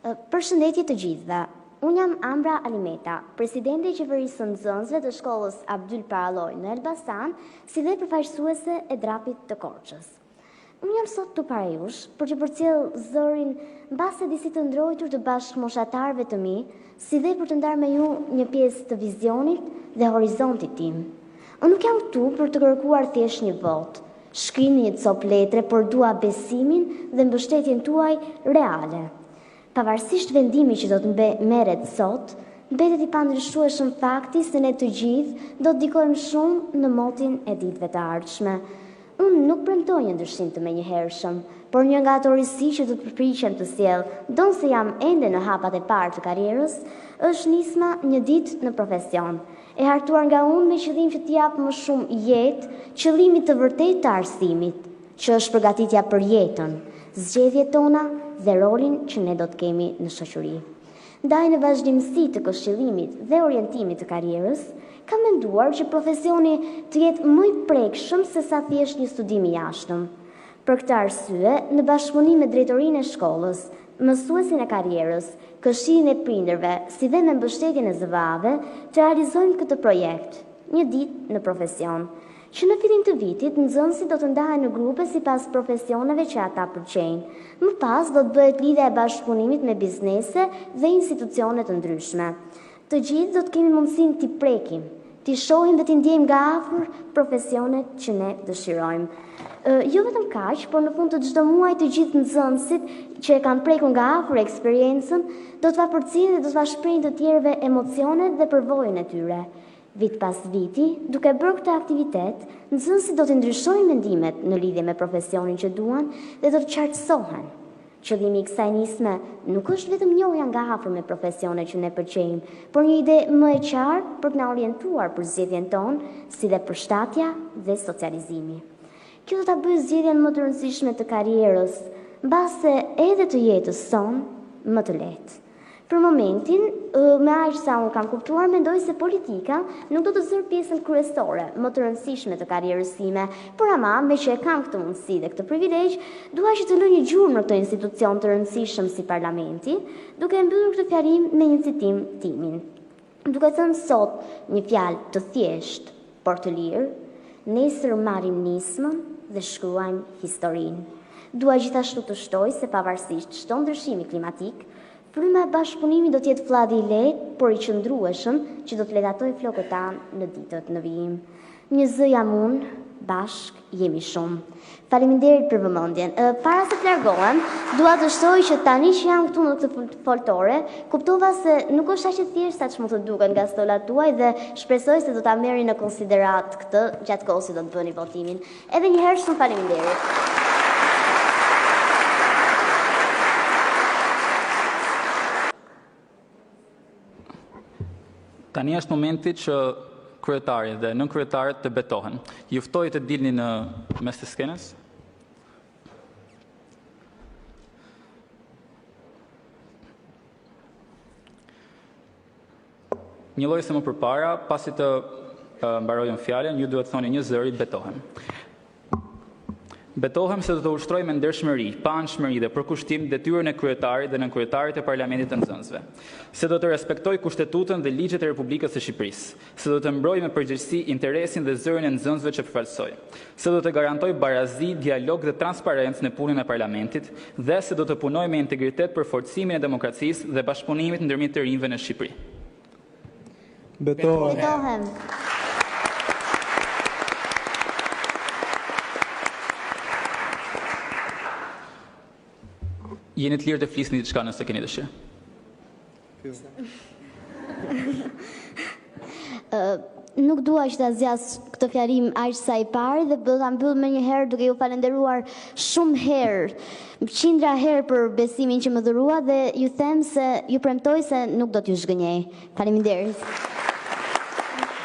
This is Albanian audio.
Përshëndetje të gjithëve. Unë jam Ambra Alimeta, presidente e qeverisë së nxënësve të shkollës Abdyl Paralloj në Elbasan, si dhe përfaqësuese e drapit të Korçës. Unë jam sot këtu para jush për të përcjellë zërin mbase disi të ndrojtur të bashkëmoshatarëve të mi, si dhe për të ndarë me ju një pjesë të vizionit dhe horizontit tim. Unë nuk jam këtu për të kërkuar thjesht një votë, shkrim një copë letre, por dua besimin dhe mbështetjen tuaj reale. Pavarësisht vendimi që do të merret sot, mbetet I pandryshueshëm fakti se ne të gjithë do të ndikojmë shumë në motin e ditëve të ardhshme. Unë nuk premtoj një ndryshim të menjëhershëm, por një nga ato risi që do të përpiqem të sjell, donse jam ende në hapat e parë të karrierës, është nisma një ditë në profesion, e hartuar nga unë me qëllim që të jap më shumë jetë, qëllimit të vërtetë të arsimit, që është përgatitja për jetën, zgjedhjet tona dhe rolin që ne do të kemi në shoqëri. Ndaj në vazhdimësi të këshillimit dhe orientimit të karrierës, kam menduar që profesioni të jetë më I prekshëm se sa thjesht një studim I jashtëm. Për këtë arsye, në bashkëpunim me drejtorinë e shkollës, mësuesin e karrierës, këshillin e prindërve, si dhe me mbështetjen e zëvave, të realizojmë këtë projekt, një ditë në profesion, që në fillim të vitit nxënësit do të ndahen në grupe sipas profesioneve që ata pëlqejnë. Më pas do të bëhet lidhja e bashkëpunimit me biznese dhe institucione të ndryshme. Të gjithë do të kemi mundësinë t'i prekim, t'i shohim dhe t'i ndjejmë nga afër profesionet që ne dëshirojmë. Jo vetëm kaq, por në fund të çdo muaji të gjithë nxënësit që e kanë prekur nga afër eksperiencën do të përcjellin dhe do të shprehin të tjerëve emocionet dhe përvojën e tyre. Vit pas viti, duke bërë këtë aktivitet, nxënësit do të ndryshojnë mendimet në lidhje me profesionin që duan dhe do të qartësohen. Qëllimi I kësaj nisme nuk është vetëm njohja nga afër me profesionet që ne pëlqejmë, por një ide më e qartë për të na orientuar për zgjedhjen tonë, si dhe përshtatja dhe socializimi. Kjo do ta bëjë zgjedhjen më të rëndësishme të karrierës, mbase edhe të jetës sonë më të lehtë. Për momentin, me aq sa unë kam kuptuar, mendoj se politika nuk do të zërë pjesën kryesore, më të rëndësishme të karrierës time, por ama, me që e kam këtë mundësi dhe këtë privilegj, dua që të lë një gjurmë në këtë institucion të rëndësishëm si parlamenti, duke mbyllur këtë fjalim me një citim timin. Duke thënë sot një fjalë të thjeshtë, por të lirë, nesër marrim nismën dhe shkruajmë historinë. Dua gjithashtu të shtoj se pavarësisht çdo ndryshimi klimatik, fryma e bashkëpunimit do të jetë flladhi I lehtë, por I qëndrueshëm, që do të ledatoj flokët tanë në ditët në vijim. Një zë jam unë, bashk jemi shumë. Faleminderit për vëmendjen. Para se të largohem, dua të shtoj që tani që jam këtu në këtë foltore, kuptova se nuk është aq e thjeshtë sa ç'mund të duket nga stolat tuaj dhe shpresoj se do ta merrni në konsiderat këtë gjatë kohës që do të bëni votimin. Edhe një herë shumë faleminderit. Tani është momenti që kryetari dhe nënkryetarit të betohen. Ju ftoj të dilni në mes të skenës. Një lloj se më përpara, pasi të mbarojmë fjalën, ju duhet thoni një zëri betohem. Betohem se do të ushtroj me ndershmëri, pa anshmëri dhe përkushtim detyrën e kryetarit dhe nënkryetarit të Parlamentit të Nxënësve. Se do të respektoj Kushtetutën dhe ligjet e Republikës së Shqipërisë. Se do të mbroj me përgjegjësi interesin dhe zërin e nxënësve që përfaqësoj. Se do të garantoj barazi, dialog dhe transparencë në punën e Parlamentit dhe se do të punoj me integritet për forcimin e demokracisë dhe bashkëpunimit ndërmjet të rinjve në Shqipëri. Betohem. Jeni të lirë të flisni diçka nëse keni dëshirë. Nuk dua që ta zgjas këtë fjalim aq sa I pari dhe do ta mbyll më një herë duke ju falendëruar shumë herë, qindra herë për besimin që më dhurua dhe ju them se ju premtoj se nuk do t'ju zhgënjej. Faleminderit.